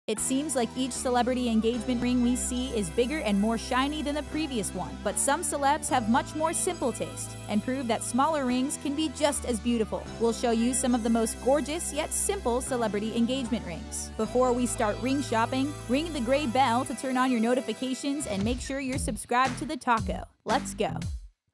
It seems like each celebrity engagement ring we see is bigger and more shiny than the previous one, but some celebs have much more simple taste and prove that smaller rings can be just as beautiful. We'll show you some of the most gorgeous yet simple celebrity engagement rings. Before we start ring shopping, ring the gray bell to turn on your notifications and make sure you're subscribed to the taco. Let's go.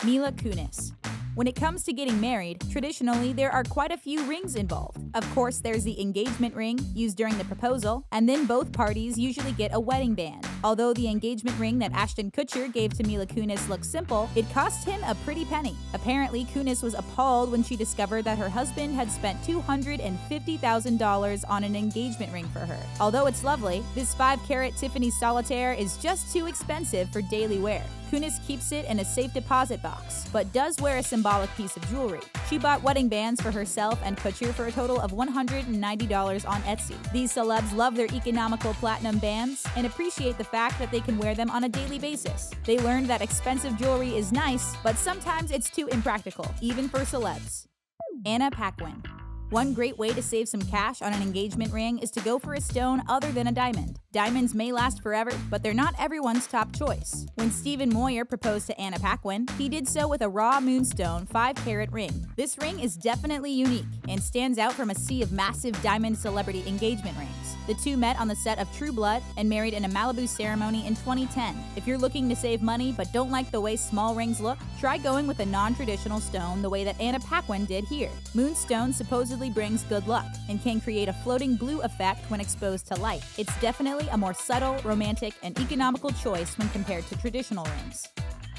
Mila Kunis. When it comes to getting married, traditionally there are quite a few rings involved. Of course, there's the engagement ring, used during the proposal, and then both parties usually get a wedding band. Although the engagement ring that Ashton Kutcher gave to Mila Kunis looks simple, it cost him a pretty penny. Apparently, Kunis was appalled when she discovered that her husband had spent $250,000 on an engagement ring for her. Although it's lovely, this 5-carat Tiffany solitaire is just too expensive for daily wear. Kunis keeps it in a safe deposit box, but does wear a symbolic piece of jewelry. She bought wedding bands for herself and Kutcher for a total of $190 on Etsy. These celebs love their economical platinum bands and appreciate the fact that they can wear them on a daily basis. They learned that expensive jewelry is nice, but sometimes it's too impractical, even for celebs. Paquin. One great way to save some cash on an engagement ring is to go for a stone other than a diamond. Diamonds may last forever, but they're not everyone's top choice. When Stephen Moyer proposed to Paquin, he did so with a raw moonstone 5-carat ring. This ring is definitely unique and stands out from a sea of massive diamond celebrity engagement rings. The two met on the set of True Blood and married in a Malibu ceremony in 2010. If you're looking to save money but don't like the way small rings look, try going with a non-traditional stone the way that Paquin did here. Moonstone supposedly brings good luck and can create a floating blue effect when exposed to light. It's definitely a more subtle, romantic, and economical choice when compared to traditional rings.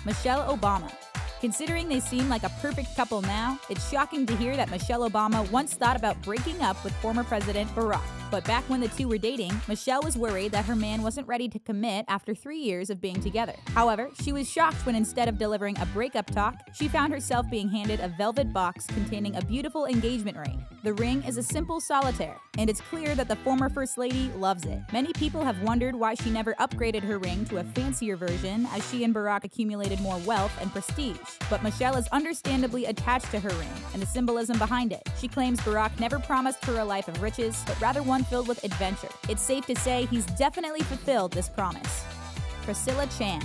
Michelle Obama. Considering they seem like a perfect couple now, it's shocking to hear that Michelle Obama once thought about breaking up with former President Barack. But back when the two were dating, Michelle was worried that her man wasn't ready to commit after 3 years of being together. However, she was shocked when instead of delivering a breakup talk, she found herself being handed a velvet box containing a beautiful engagement ring. The ring is a simple solitaire, and it's clear that the former First Lady loves it. Many people have wondered why she never upgraded her ring to a fancier version as she and Barack accumulated more wealth and prestige. But Michelle is understandably attached to her ring and the symbolism behind it. She claims Barack never promised her a life of riches, but rather one filled with adventure. It's safe to say he's definitely fulfilled this promise. Priscilla Chan.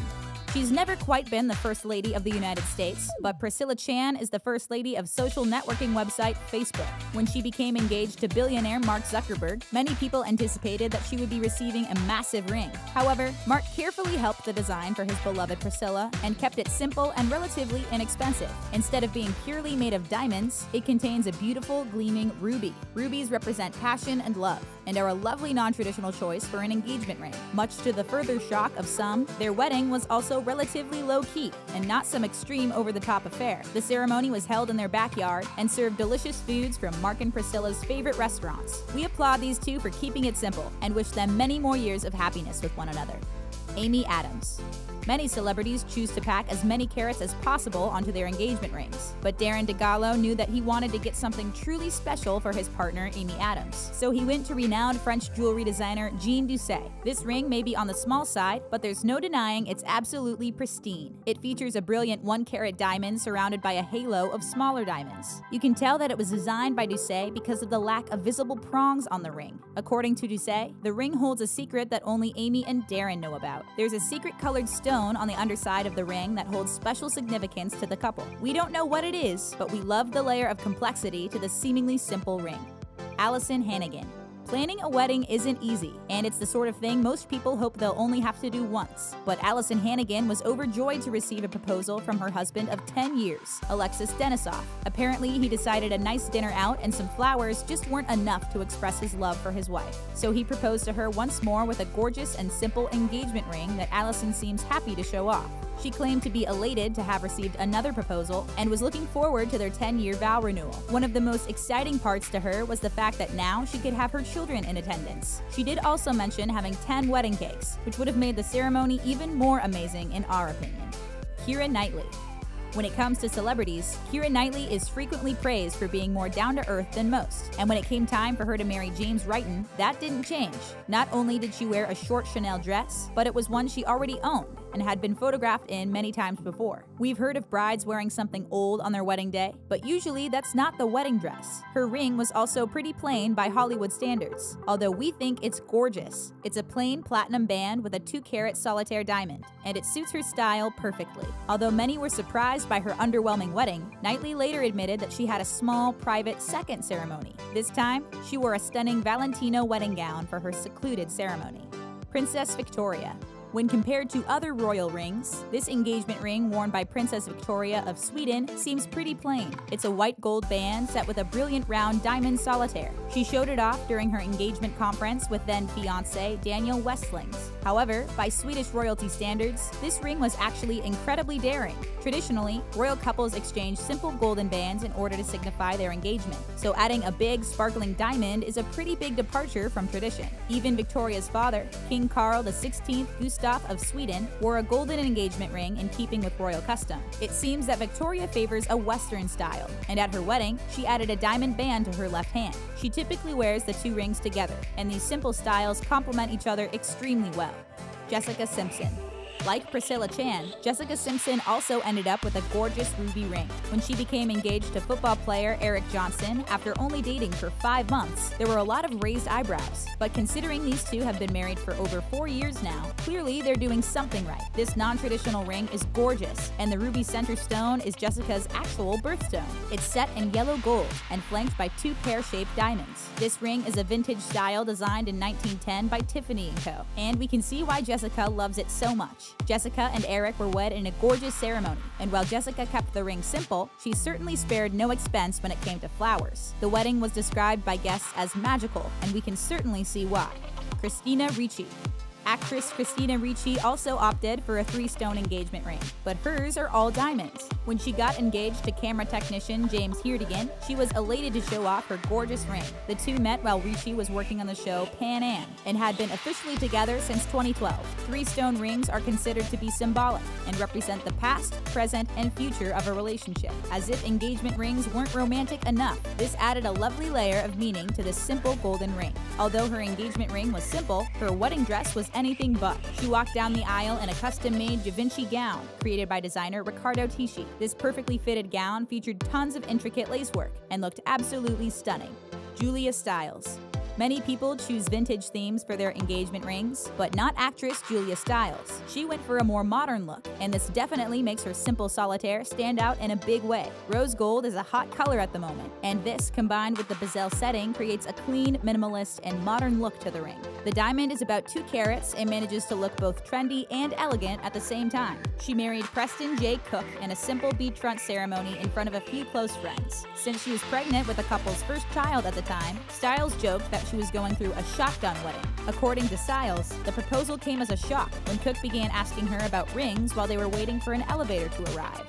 She's never quite been the First Lady of the United States, but Priscilla Chan is the First Lady of social networking website Facebook. When she became engaged to billionaire Mark Zuckerberg, many people anticipated that she would be receiving a massive ring. However, Mark carefully helped the design for his beloved Priscilla and kept it simple and relatively inexpensive. Instead of being purely made of diamonds, it contains a beautiful, gleaming ruby. Rubies represent passion and love, and are a lovely non-traditional choice for an engagement ring. Much to the further shock of some, their wedding was also relatively low-key and not some extreme over-the-top affair. The ceremony was held in their backyard and served delicious foods from Mark and Priscilla's favorite restaurants. We applaud these two for keeping it simple and wish them many more years of happiness with one another. Amy Adams. Many celebrities choose to pack as many carats as possible onto their engagement rings, but Darren DeGallo knew that he wanted to get something truly special for his partner, Amy Adams. So he went to renowned French jewelry designer Jean Doucet. This ring may be on the small side, but there's no denying it's absolutely pristine. It features a brilliant 1-carat diamond surrounded by a halo of smaller diamonds. You can tell that it was designed by Doucet because of the lack of visible prongs on the ring. According to Doucet, the ring holds a secret that only Amy and Darren know about. There's a secret-colored stone on the underside of the ring that holds special significance to the couple. We don't know what it is, but we love the layer of complexity to the seemingly simple ring. Alyson Hannigan. Planning a wedding isn't easy, and it's the sort of thing most people hope they'll only have to do once. But Alyson Hannigan was overjoyed to receive a proposal from her husband of 10 years, Alexis Denisov. Apparently, he decided a nice dinner out and some flowers just weren't enough to express his love for his wife. So he proposed to her once more with a gorgeous and simple engagement ring that Alyson seems happy to show off. She claimed to be elated to have received another proposal and was looking forward to their 10-year vow renewal. One of the most exciting parts to her was the fact that now she could have her children in attendance. She did also mention having 10 wedding cakes, which would have made the ceremony even more amazing in our opinion. Keira Knightley. When it comes to celebrities, Keira Knightley is frequently praised for being more down-to-earth than most. And when it came time for her to marry James Wrighton, that didn't change. Not only did she wear a short Chanel dress, but it was one she already owned. and had been photographed in many times before. We've heard of brides wearing something old on their wedding day, but usually that's not the wedding dress. Her ring was also pretty plain by Hollywood standards, although we think it's gorgeous. It's a plain platinum band with a 2-carat solitaire diamond, and it suits her style perfectly. Although many were surprised by her underwhelming wedding, Knightley later admitted that she had a small, private second ceremony. This time, she wore a stunning Valentino wedding gown for her secluded ceremony. Princess Victoria. When compared to other royal rings, this engagement ring worn by Princess Victoria of Sweden seems pretty plain. It's a white gold band set with a brilliant round diamond solitaire. She showed it off during her engagement conference with then-fiancé Daniel Westlings. However, by Swedish royalty standards, this ring was actually incredibly daring. Traditionally, royal couples exchange simple golden bands in order to signify their engagement, so adding a big, sparkling diamond is a pretty big departure from tradition. Even Victoria's father, King Carl XVI Gustaf of Sweden, wore a golden engagement ring in keeping with royal custom. It seems that Victoria favors a Western style, and at her wedding, she added a diamond band to her left hand. She typically wears the two rings together, and these simple styles complement each other extremely well. Jessica Simpson. Like Priscilla Chan, Jessica Simpson also ended up with a gorgeous ruby ring. When she became engaged to football player Eric Johnson after only dating for 5 months, there were a lot of raised eyebrows. But considering these two have been married for over 4 years now, clearly they're doing something right. This non-traditional ring is gorgeous, and the ruby center stone is Jessica's actual birthstone. It's set in yellow gold and flanked by 2 pear-shaped diamonds. This ring is a vintage style designed in 1910 by Tiffany & Co., and we can see why Jessica loves it so much. Jessica and Eric were wed in a gorgeous ceremony, and while Jessica kept the ring simple, she certainly spared no expense when it came to flowers. The wedding was described by guests as magical, and we can certainly see why. Christina Ricci. Actress Christina Ricci also opted for a 3-stone engagement ring, but hers are all diamonds. When she got engaged to camera technician James Hannigan, she was elated to show off her gorgeous ring. The two met while Ricci was working on the show Pan Am, and had been officially together since 2012. 3-stone rings are considered to be symbolic, and represent the past, present, and future of a relationship. As if engagement rings weren't romantic enough, this added a lovely layer of meaning to this simple golden ring. Although her engagement ring was simple, her wedding dress was anything but. She walked down the aisle in a custom-made Da Vinci gown, created by designer Riccardo Tisci. This perfectly fitted gown featured tons of intricate lacework, and looked absolutely stunning. Julia Stiles. Many people choose vintage themes for their engagement rings, but not actress Julia Stiles. She went for a more modern look, and this definitely makes her simple solitaire stand out in a big way. Rose gold is a hot color at the moment, and this, combined with the bezel setting, creates a clean, minimalist, and modern look to the ring. The diamond is about 2 carats and manages to look both trendy and elegant at the same time. She married Preston J. Cook in a simple beachfront ceremony in front of a few close friends. Since she was pregnant with the couple's first child at the time, Stiles joked that she was going through a shotgun wedding. According to Stiles, the proposal came as a shock when Cook began asking her about rings while they were waiting for an elevator to arrive.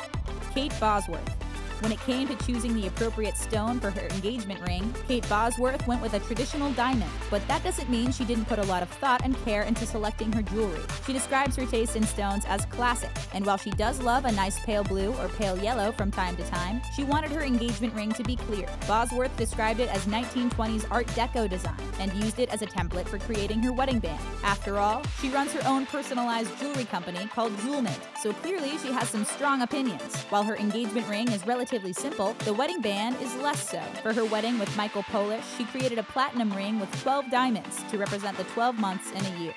Kate Bosworth. When it came to choosing the appropriate stone for her engagement ring, Kate Bosworth went with a traditional diamond, but that doesn't mean she didn't put a lot of thought and care into selecting her jewelry. She describes her taste in stones as classic, and while she does love a nice pale blue or pale yellow from time to time, she wanted her engagement ring to be clear. Bosworth described it as 1920s Art Deco design, and used it as a template for creating her wedding band. After all, she runs her own personalized jewelry company called Jewelment, so clearly she has some strong opinions. While her engagement ring is relatively simple, the wedding band is less so. For her wedding with Michael Polish, she created a platinum ring with 12 diamonds to represent the 12 months in a year.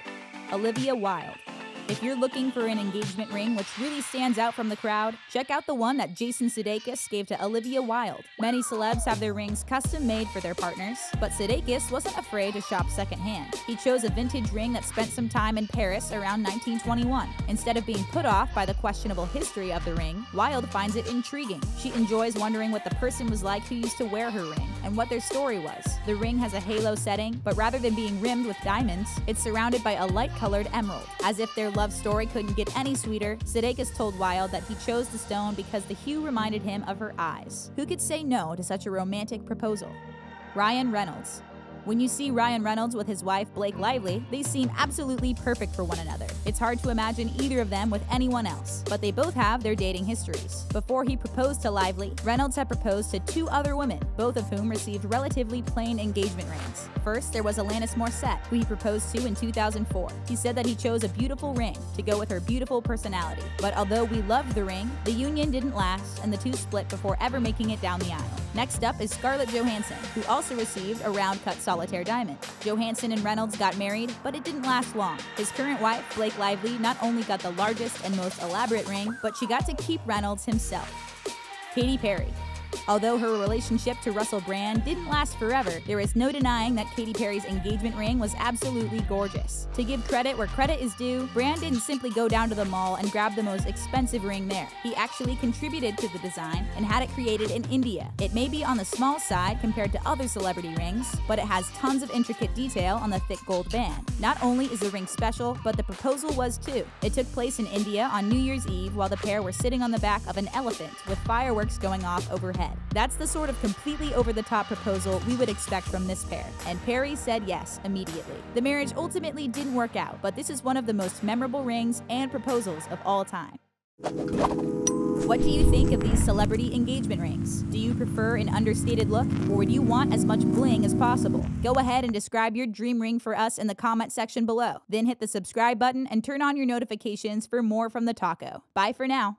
Olivia Wilde. If you're looking for an engagement ring which really stands out from the crowd, check out the one that Jason Sudeikis gave to Olivia Wilde. Many celebs have their rings custom-made for their partners, but Sudeikis wasn't afraid to shop secondhand. He chose a vintage ring that spent some time in Paris around 1921. Instead of being put off by the questionable history of the ring, Wilde finds it intriguing. She enjoys wondering what the person was like who used to wear her ring, and what their story was. The ring has a halo setting, but rather than being rimmed with diamonds, it's surrounded by a light-colored emerald. As if their love story couldn't get any sweeter, Sudeikis told Wilde that he chose the stone because the hue reminded him of her eyes. Who could say no to such a romantic proposal? Bryan Reynolds. When you see Bryan Reynolds with his wife Blake Lively, they seem absolutely perfect for one another. It's hard to imagine either of them with anyone else, but they both have their dating histories. Before he proposed to Lively, Reynolds had proposed to 2 other women, both of whom received relatively plain engagement rings. First, there was Alanis Morissette, who he proposed to in 2004. He said that he chose a beautiful ring to go with her beautiful personality. But although we loved the ring, the union didn't last and the two split before ever making it down the aisle. Next up is Scarlett Johansson, who also received a round-cut solitaire diamond. Johansson and Reynolds got married, but it didn't last long. His current wife, Blake Lively, not only got the largest and most elaborate ring, but she got to keep Reynolds himself. Katy Perry. Although her relationship to Russell Brand didn't last forever, there is no denying that Katy Perry's engagement ring was absolutely gorgeous. To give credit where credit is due, Brand didn't simply go down to the mall and grab the most expensive ring there. He actually contributed to the design and had it created in India. It may be on the small side compared to other celebrity rings, but it has tons of intricate detail on the thick gold band. Not only is the ring special, but the proposal was too. It took place in India on New Year's Eve while the pair were sitting on the back of an elephant with fireworks going off overhead. That's the sort of completely over-the-top proposal we would expect from this pair, and Perry said yes immediately. The marriage ultimately didn't work out, but this is one of the most memorable rings and proposals of all time. What do you think of these celebrity engagement rings? Do you prefer an understated look, or would you want as much bling as possible? Go ahead and describe your dream ring for us in the comment section below. Then hit the subscribe button and turn on your notifications for more from the taco. Bye for now.